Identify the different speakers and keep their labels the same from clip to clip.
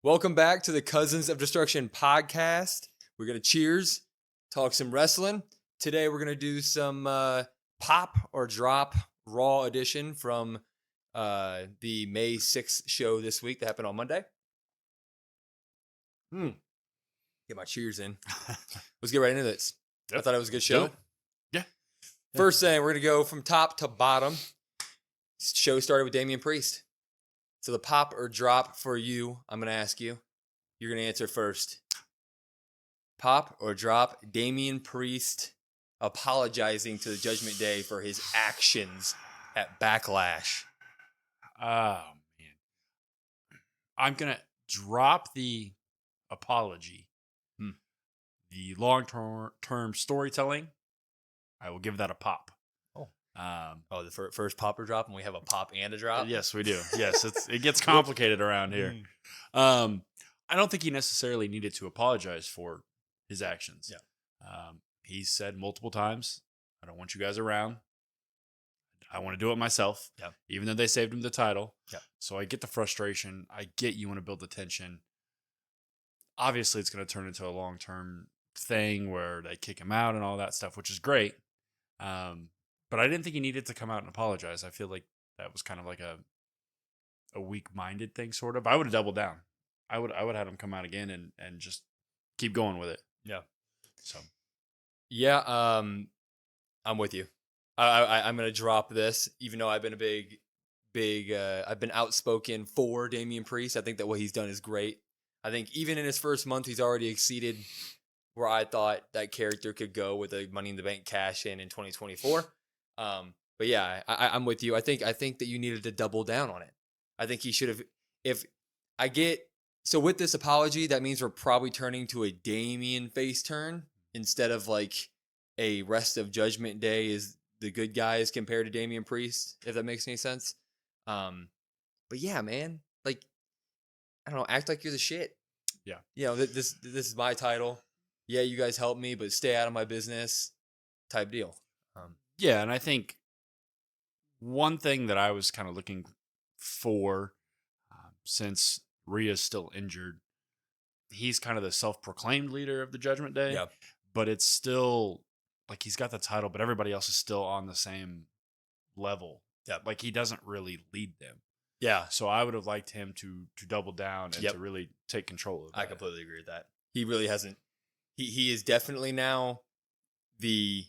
Speaker 1: Welcome back to the Cousins of Destruction podcast. We're going to cheers, talk some wrestling. Today we're going to do some pop or drop Raw edition from the May 6th show this week that happened on Monday. Get my cheers in. Let's get right into this.
Speaker 2: Yep.
Speaker 1: I thought it was a good show.
Speaker 2: Yeah.
Speaker 1: First thing, we're going to go from top to bottom. Show started with Damian Priest. So the pop or drop for you, I'm going to ask you. You're going to answer first. Pop or drop Damian Priest apologizing to the Judgment Day for his actions at Backlash.
Speaker 2: Oh, man. I'm going to drop the apology. The long-term storytelling, I will give that a pop.
Speaker 1: The first pop or drop, and we have a pop and a drop?
Speaker 2: Yes, we do. Yes, it gets complicated around here. I don't think he necessarily needed to apologize for his actions.
Speaker 1: Yeah.
Speaker 2: He said multiple times, I don't want you guys around. I want to do it myself.
Speaker 1: Yeah.
Speaker 2: Even though they saved him the title.
Speaker 1: Yeah.
Speaker 2: So I get the frustration. I get you want to build the tension. Obviously, it's going to turn into a long-term thing where they kick him out and all that stuff, which is great. But I didn't think he needed to come out and apologize. I feel like that was kind of like a weak-minded thing, sort of. I would have doubled down. I would have had him come out again and just keep going with it.
Speaker 1: Yeah.
Speaker 2: So.
Speaker 1: Yeah, I'm with you. I'm going to drop this, even though I've been I've been outspoken for Damian Priest. I think that what he's done is great. I think even in his first month, he's already exceeded where I thought that character could go with a Money in the Bank cash in 2024. But yeah, I'm with you. I think that you needed to double down on it. I think he should have. So with this apology, that means we're probably turning to a Damian face turn instead of like a rest of Judgment Day is the good guys compared to Damian Priest, if that makes any sense. But yeah, man, like I don't know, act like you're the shit.
Speaker 2: Yeah.
Speaker 1: You know, this is my title. Yeah, you guys help me, but stay out of my business type deal.
Speaker 2: Yeah, and I think one thing that I was kind of looking for, since Rhea's still injured, he's kind of the self-proclaimed leader of the Judgment Day.
Speaker 1: Yeah.
Speaker 2: But it's still like he's got the title, but everybody else is still on the same level.
Speaker 1: Yeah.
Speaker 2: Like he doesn't really lead them.
Speaker 1: Yeah.
Speaker 2: So I would have liked him to double down and to really take control of that.
Speaker 1: I completely agree with that. He really hasn't. He is definitely now the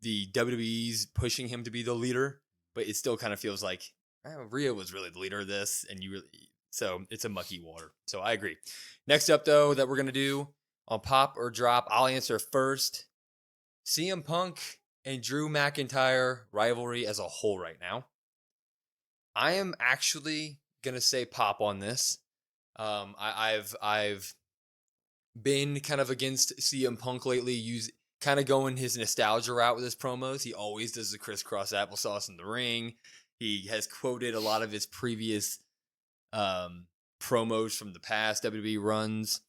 Speaker 1: WWE's pushing him to be the leader, but it still kind of feels like Rhea was really the leader of this, and so it's a mucky water. So I agree. Next up, though, that we're gonna do on pop or drop, I'll answer first. CM Punk and Drew McIntyre rivalry as a whole right now. I am actually gonna say pop on this. I've been kind of against CM Punk lately, kind of going his nostalgia route with his promos. He always does the crisscross applesauce in the ring. He has quoted a lot of his previous promos from the past WWE runs,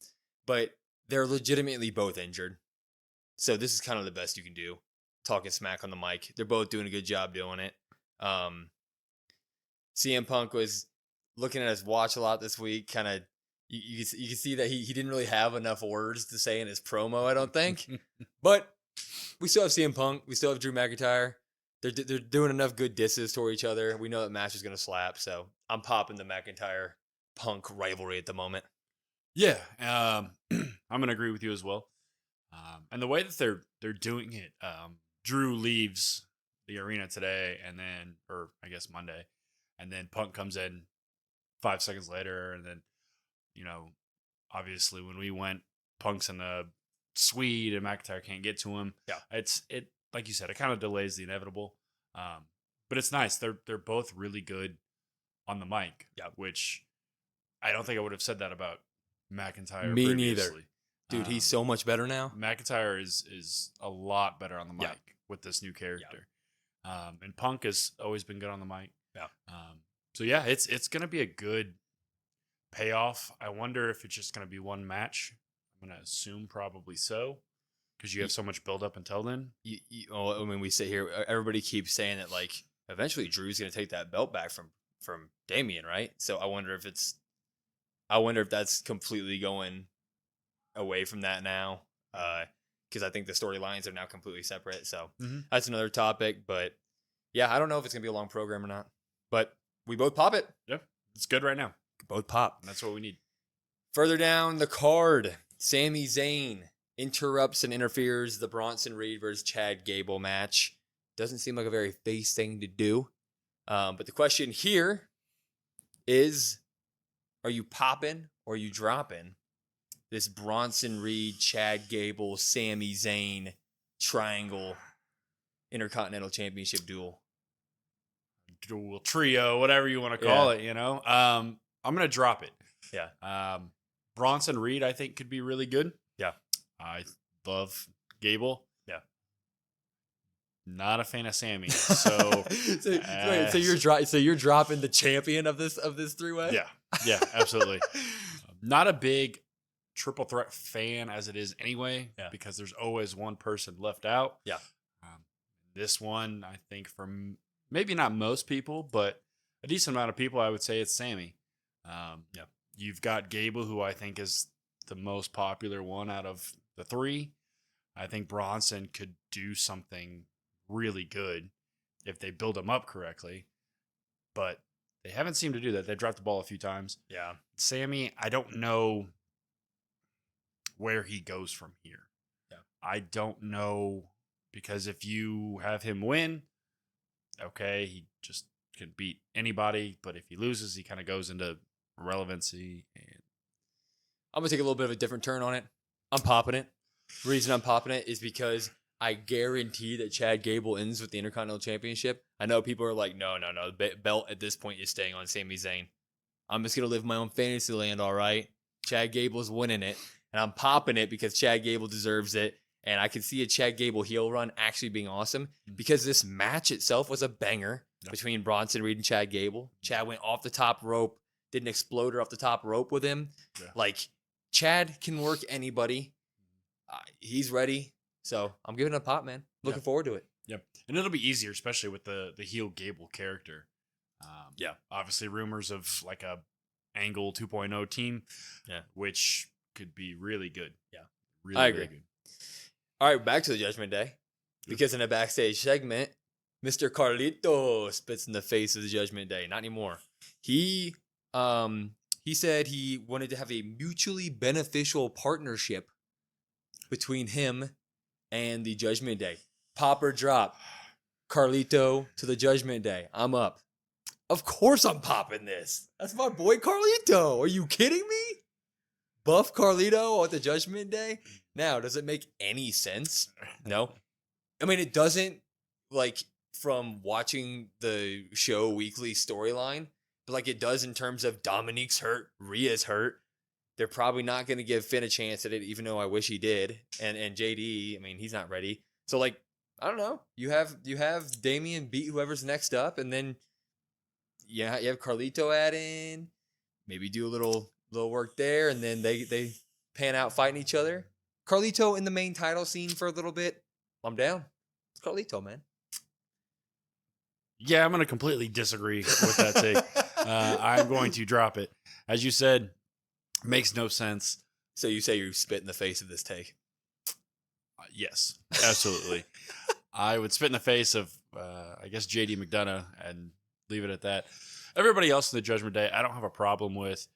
Speaker 1: but they're legitimately both injured. So this is kind of the best you can do, talking smack on the mic. They're both doing a good job doing it. CM Punk was looking at his watch a lot this week, kind of. You can see that he didn't really have enough words to say in his promo, I don't think. But we still have CM Punk. We still have Drew McIntyre. They're doing enough good disses toward each other. We know that match is going to slap. So I'm popping the McIntyre Punk rivalry at the moment.
Speaker 2: Yeah, I'm going to agree with you as well. And the way that they're doing it, Drew leaves the arena today, or I guess Monday, and then Punk comes in 5 seconds later, and then. You know, obviously when we went, Punk's in the Swede and McIntyre can't get to him.
Speaker 1: Yeah.
Speaker 2: It like you said, it kind of delays the inevitable. But it's nice. They're both really good on the mic.
Speaker 1: Yeah.
Speaker 2: Which I don't think I would have said that about McIntyre
Speaker 1: Me
Speaker 2: previously.
Speaker 1: neither. Dude, he's so much better now.
Speaker 2: McIntyre is a lot better on the mic with this new character. And Punk has always been good on the mic.
Speaker 1: Yeah.
Speaker 2: So yeah, it's gonna be a good payoff. I wonder if it's just going to be one match. I'm going to assume probably so, because you have so much build up until then.
Speaker 1: We sit here, everybody keeps saying that like eventually Drew's going to take that belt back from Damian, right? So I wonder if it's I wonder if that's completely going away from that now. Because I think the storylines are now completely separate. So that's another topic. But yeah, I don't know if it's gonna be a long program or not. But we both pop it.
Speaker 2: Yeah, it's good right now.
Speaker 1: Both pop.
Speaker 2: That's what we need.
Speaker 1: Further down the card, Sami Zayn interrupts and interferes the Bronson Reed versus Chad Gable match. Doesn't seem like a very face thing to do. But the question here is, are you popping or are you dropping this Bronson Reed, Chad Gable, Sami Zayn triangle Intercontinental Championship duel?
Speaker 2: Dual trio, whatever you want to call it, you know. I'm gonna drop it.
Speaker 1: Yeah.
Speaker 2: Bronson Reed, I think, could be really good.
Speaker 1: Yeah.
Speaker 2: I love Gable.
Speaker 1: Yeah.
Speaker 2: Not a fan of Sammy. So
Speaker 1: so you're dropping the champion of this three-way?
Speaker 2: Yeah, absolutely. Not a big triple threat fan as it is anyway, because there's always one person left out.
Speaker 1: Yeah.
Speaker 2: This one, I think, from maybe not most people, but a decent amount of people, I would say it's Sammy. You've got Gable, who I think is the most popular one out of the three. I think Bronson could do something really good if they build him up correctly, but they haven't seemed to do that. They've dropped the ball a few times.
Speaker 1: Yeah.
Speaker 2: Sammy, I don't know where he goes from here.
Speaker 1: Yeah.
Speaker 2: I don't know, because if you have him win, okay, he just can beat anybody, but if he loses, he kind of goes into relevancy. And
Speaker 1: I'm going to take a little bit of a different turn on it. I'm popping it. The reason I'm popping it is because I guarantee that Chad Gable ends with the Intercontinental Championship. I know people are like, no. The belt at this point is staying on Sami Zayn. I'm just going to live my own fantasy land, all right? Chad Gable's winning it, and I'm popping it because Chad Gable deserves it. And I can see a Chad Gable heel run actually being awesome because this match itself was a banger between Bronson Reed and Chad Gable. Chad went off the top rope, did an exploder off the top rope with him. Yeah. Like, Chad can work anybody. He's ready. So I'm giving it a pop, man. Looking forward to it.
Speaker 2: Yep. And it'll be easier, especially with the heel Gable character. Obviously, rumors of like a Angle 2.0 team, which could be really good.
Speaker 1: Yeah.
Speaker 2: Really,
Speaker 1: I agree.
Speaker 2: Really good.
Speaker 1: All right, back to the Judgment Day. Because in a backstage segment, Mr. Carlito spits in the face of the Judgment Day. Not anymore. He said he wanted to have a mutually beneficial partnership between him and the Judgment Day. Pop or drop. Carlito to the Judgment Day. I'm up. Of course I'm popping this. That's my boy Carlito. Are you kidding me? Buff Carlito at the Judgment Day? Now, does it make any sense? No. I mean, it doesn't, like, from watching the show weekly storyline, but like it does in terms of Dominique's hurt, Rhea's hurt. They're probably not going to give Finn a chance at it, even though I wish he did. And JD, I mean, he's not ready. So, like, I don't know. You have Damian beat whoever's next up, and then you have Carlito add in, maybe do a little work there, and then they pan out fighting each other. Carlito in the main title scene for a little bit. I'm down. It's Carlito, man.
Speaker 2: Yeah, I'm going to completely disagree with that take. I'm going to drop it. As you said, makes no sense.
Speaker 1: So you say you spit in the face of this take?
Speaker 2: Yes, absolutely. I would spit in the face of, I guess, JD McDonough and leave it at that. Everybody else in the Judgment Day, I don't have a problem with.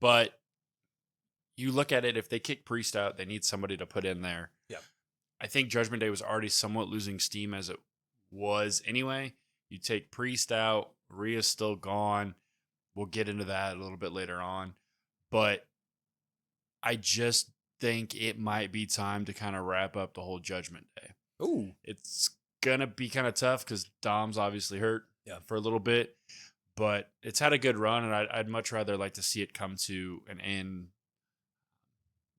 Speaker 2: But you look at it, if they kick Priest out, they need somebody to put in there.
Speaker 1: Yeah.
Speaker 2: I think Judgment Day was already somewhat losing steam as it was anyway. You take Priest out, Rhea's still gone. We'll get into that a little bit later on. But I just think it might be time to kind of wrap up the whole Judgment Day.
Speaker 1: Ooh.
Speaker 2: It's going to be kind of tough because Dom's obviously hurt for a little bit. But it's had a good run, and I'd much rather like to see it come to an end,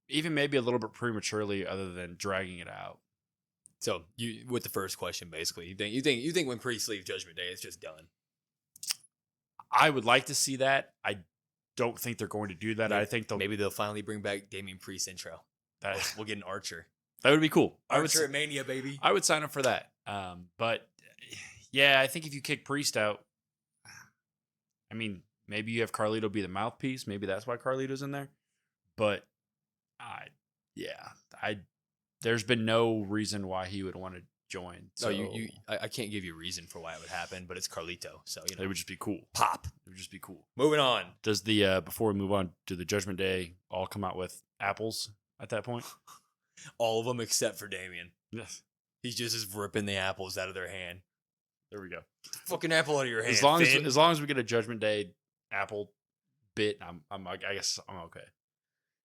Speaker 2: even maybe a little bit prematurely, other than dragging it out.
Speaker 1: So you, with the first question, basically, you think when Priest leaves Judgment Day, it's just done?
Speaker 2: I would like to see that. I don't think they're going to do that. I think
Speaker 1: maybe they'll finally bring back Damian Priest intro. We'll get an Archer.
Speaker 2: That would be cool.
Speaker 1: Archer at Mania, baby.
Speaker 2: I would sign up for that. But yeah, I think if you kick Priest out, I mean, Maybe you have Carlito be the mouthpiece. Maybe that's why Carlito's in there. But there's been no reason why he would want to join. So
Speaker 1: I can't give you a reason for why it would happen, but it's Carlito, so
Speaker 2: it would just be cool.
Speaker 1: Pop.
Speaker 2: It would just be cool.
Speaker 1: Moving on.
Speaker 2: Does the before we move on, do the Judgment Day all come out with apples at that point?
Speaker 1: All of them except for Damian.
Speaker 2: Yes.
Speaker 1: He's just ripping the apples out of their hand.
Speaker 2: There we go.
Speaker 1: Get the fucking apple out of your hand.
Speaker 2: As long as we get a Judgment Day apple bit, I guess I'm okay.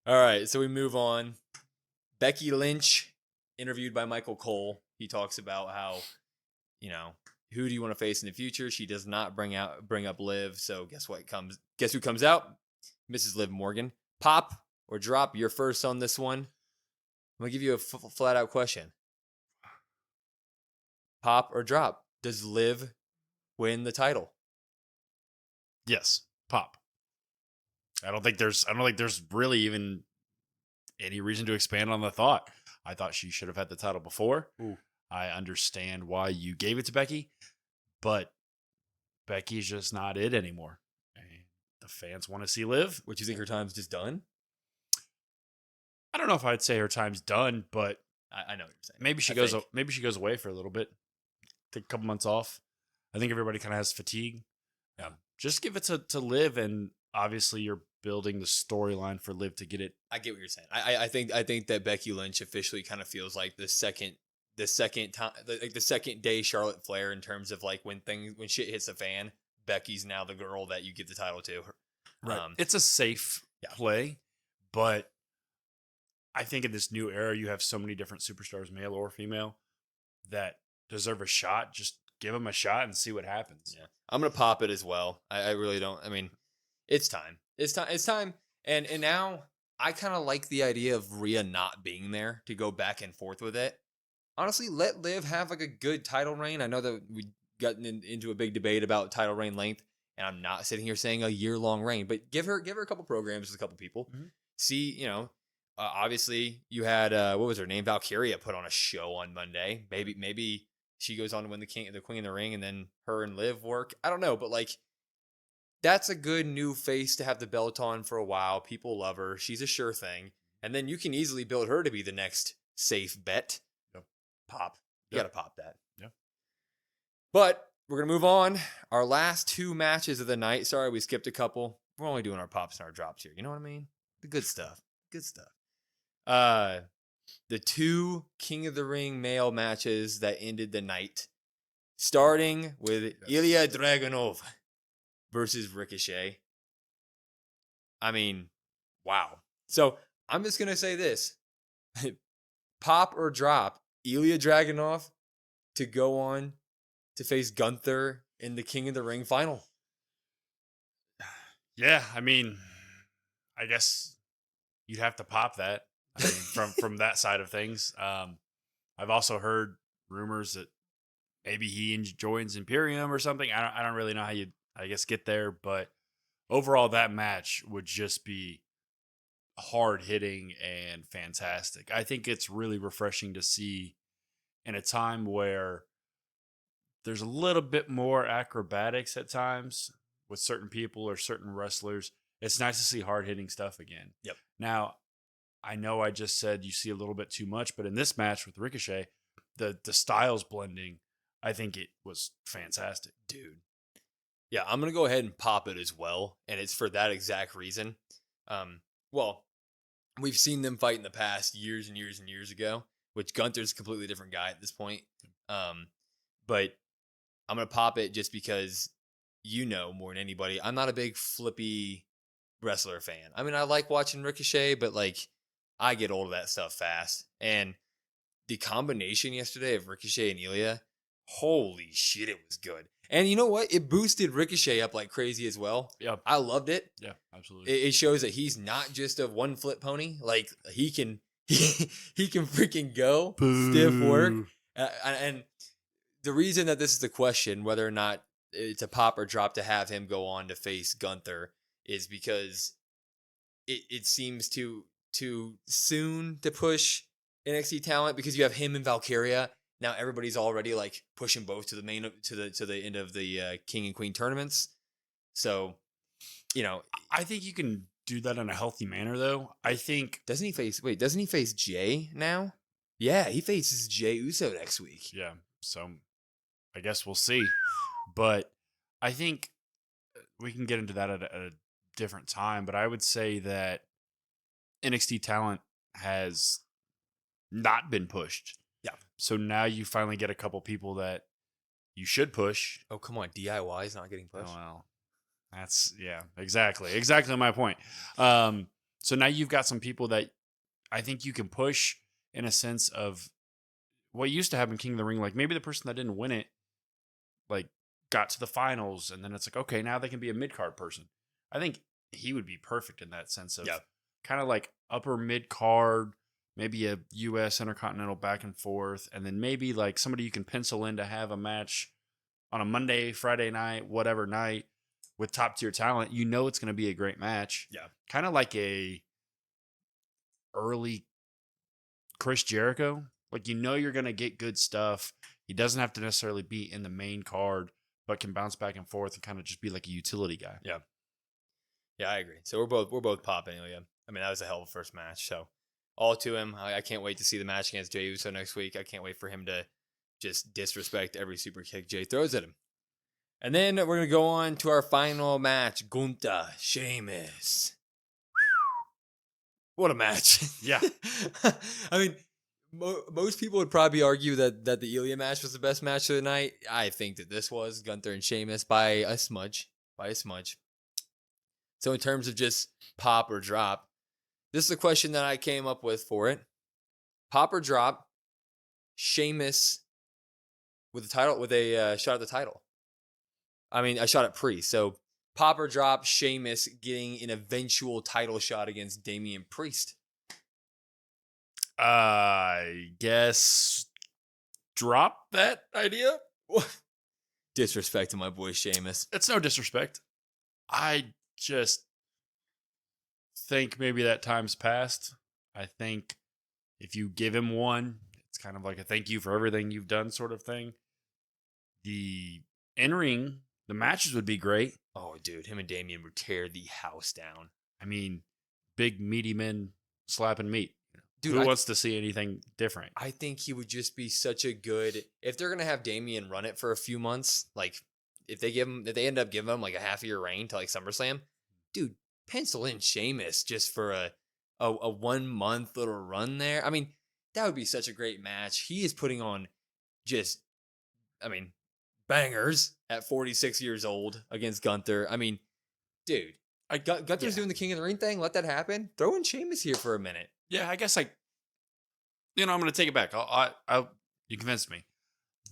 Speaker 1: All right, so we move on. Becky Lynch, interviewed by Michael Cole. He talks about how, who do you want to face in the future? She does not bring up Liv. So guess who comes out? Mrs. Liv Morgan. Pop or drop? You're first on this one. I'm gonna give you a flat out question. Pop or drop? Does Liv win the title?
Speaker 2: Yes, pop. I don't think there's really even any reason to expand on the thought. I thought she should have had the title before.
Speaker 1: Ooh.
Speaker 2: I understand why you gave it to Becky, but Becky's just not it anymore. And the fans want to see Liv.
Speaker 1: What, you think her time's just done?
Speaker 2: I don't know if I'd say her time's done, but
Speaker 1: I know what you're saying.
Speaker 2: Maybe she goes away for a little bit. Take a couple months off. I think everybody kind of has fatigue. Yeah. Just give it to Liv, and obviously you're building the storyline for Liv to get it.
Speaker 1: I get what you're saying. I think that Becky Lynch officially kind of feels like the second day Charlotte Flair in terms of like when shit hits the fan. Becky's now the girl that you give the title to.
Speaker 2: Right. It's a safe play, but I think in this new era you have so many different superstars, male or female, that deserve a shot. Just give them a shot and see what happens.
Speaker 1: Yeah, I'm gonna pop it as well. I really don't. I mean, it's time. It's time. And now I kind of like the idea of Rhea not being there to go back and forth with it. Honestly, let Liv have like a good title reign. I know that we gotten into a big debate about title reign length, and I'm not sitting here saying a year-long reign, but give her a couple programs with a couple people. Mm-hmm. See, obviously you had what was her name, Valkyria, put on a show on Monday. Maybe she goes on to win the Queen of the Ring, and then her and Liv work. I don't know, but like that's a good new face to have the belt on for a while. People love her. She's a sure thing, and then you can easily build her to be the next safe bet.
Speaker 2: Yep.
Speaker 1: Pop. You gotta pop that.
Speaker 2: Yeah.
Speaker 1: But we're gonna move on. Our last two matches of the night. Sorry, we skipped a couple. We're only doing our pops and our drops here. You know what I mean? The good stuff. Good stuff. The two King of the Ring male matches that ended the night, starting with Ilya Dragunov versus Ricochet. I mean, wow. So I'm just gonna say this: pop or drop Ilya Dragunov to go on to face Gunther in the King of the Ring final.
Speaker 2: Yeah, I mean, I guess you'd have to pop that. I mean, from that side of things. I've also heard rumors that maybe he joins Imperium or something. I don't really know how you, I guess, get there, but overall that match would just be hard hitting and fantastic. I think it's really refreshing to see in a time where there's a little bit more acrobatics at times with certain people or certain wrestlers. It's nice to see hard hitting stuff again.
Speaker 1: Yep.
Speaker 2: Now, I know I just said you see a little bit too much, but in this match with Ricochet, the styles blending, I think it was fantastic.
Speaker 1: Dude. Yeah, I'm going to go ahead and pop it as well, and it's for that exact reason. Well, we've seen them fight in the past years and years and years ago, which Gunther's a completely different guy at this point. But I'm going to pop it just because more than anybody, I'm not a big flippy wrestler fan. I mean, I like watching Ricochet, but like I get old of that stuff fast. And the combination yesterday of Ricochet and Ilya, holy shit, it was good. And you know what? It boosted Ricochet up like crazy as well.
Speaker 2: Yeah.
Speaker 1: I loved it.
Speaker 2: Yeah, absolutely.
Speaker 1: It shows that he's not just a one flip pony. Like he can freaking go.
Speaker 2: Boo.
Speaker 1: Stiff work. And the reason that this is the question, whether or not it's a pop or drop to have him go on to face Gunther, is because it seems too soon to push NXT talent, because you have him and Valkyria. Now everybody's already like pushing both to the main to the end of the King and Queen tournaments. So
Speaker 2: I think you can do that in a healthy manner, though. I think,
Speaker 1: doesn't he face Jay now? Yeah, he faces Jay Uso next week.
Speaker 2: yeah. So I guess we'll see. But I think we can get into that at a different time. But I would say that NXT talent has not been pushed.
Speaker 1: Yeah.
Speaker 2: So now you finally get a couple people that you should push.
Speaker 1: Oh, come on. DIY is not getting
Speaker 2: Oh,
Speaker 1: pushed.
Speaker 2: well, that's, yeah, exactly my point. So now you've got some people that I think you can push in a sense of what used to happen King of the Ring. Like maybe the person that didn't win it, like got to the finals, and then it's like, okay, now they can be a mid-card person. I think he would be perfect in that sense of kind of like upper mid-card, maybe a U.S. Intercontinental back and forth, and then maybe like somebody you can pencil in to have a match on a Monday, Friday night, whatever night with top tier talent. You know it's going to be a great match.
Speaker 1: Yeah.
Speaker 2: Kind of like a early Chris Jericho. Like, you know you're going to get good stuff. He doesn't have to necessarily be in the main card, but can bounce back and forth and kind of just be like a utility guy.
Speaker 1: Yeah. Yeah, I agree. So we're both popping. Yeah. I mean, that was a hell of a first match. So all to him. I can't wait to see the match against Jey Uso next week. I can't wait for him to just disrespect every super kick Jay throws at him. And then we're going to go on to our final match, Gunther, Sheamus. What a match.
Speaker 2: Yeah.
Speaker 1: I mean, most people would probably argue that the Ilya match was the best match of the night. I think that this was Gunther and Sheamus by a smudge. So in terms of just pop or drop, this is a question that I came up with for it. Pop or drop, Sheamus with a shot at the title. I mean, a shot at Priest. So pop or drop, Sheamus getting an eventual title shot against Damian Priest.
Speaker 2: I guess drop that idea.
Speaker 1: Disrespect to my boy Sheamus.
Speaker 2: It's no disrespect. I just think maybe that time's passed. I think if you give him one, it's kind of like a thank you for everything you've done sort of thing. The in-ring, the matches would be great.
Speaker 1: Oh, dude, him and Damian would tear the house down.
Speaker 2: I mean, big meaty men slapping meat.
Speaker 1: Dude,
Speaker 2: who wants to see anything different?
Speaker 1: I think he would just be such a good. If they're gonna have Damian run it for a few months, like if they end up giving him like a half year reign to like SummerSlam, dude, pencil in Sheamus just for a 1 month little run there. I mean, that would be such a great match. He is putting on just, I mean, bangers at 46 years old against Gunther. I mean, dude, Gunther's doing the King of the Ring thing. Let that happen. Throw in Sheamus here for a minute.
Speaker 2: Yeah, I guess I'm going to take it back. You convinced me.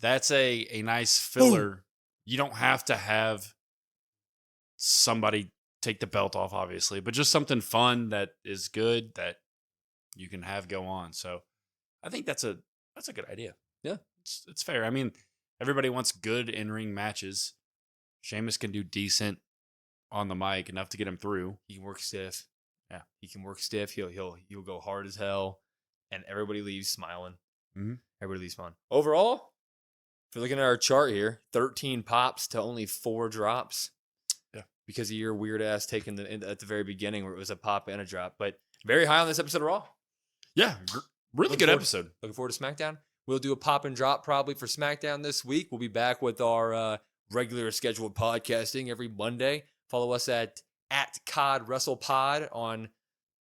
Speaker 2: That's a nice filler. Boom. You don't have to have somebody take the belt off, obviously, but just something fun that is good that you can have go on. So I think that's a good idea.
Speaker 1: Yeah,
Speaker 2: it's fair. I mean, everybody wants good in-ring matches. Sheamus can do decent on the mic, enough to get him through.
Speaker 1: He can work stiff.
Speaker 2: Yeah,
Speaker 1: he can work stiff. He'll go hard as hell, and everybody leaves smiling.
Speaker 2: Mm-hmm.
Speaker 1: Everybody leaves smiling. Overall, if you're looking at our chart here, 13 pops to only 4 drops.
Speaker 2: Yeah,
Speaker 1: because of your weird ass taking at the very beginning where it was a pop and a drop, but very high on this episode of Raw.
Speaker 2: Yeah, really good episode.
Speaker 1: Looking forward to SmackDown. We'll do a pop and drop probably for SmackDown this week. We'll be back with our regular scheduled podcasting every Monday. Follow us at COD WrestlePod on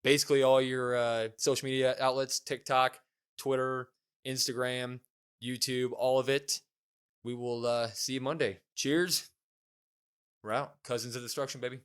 Speaker 1: basically all your social media outlets, TikTok, Twitter, Instagram, YouTube, all of it. We will see you Monday. Cheers. We're out. Cousins of Destruction, baby.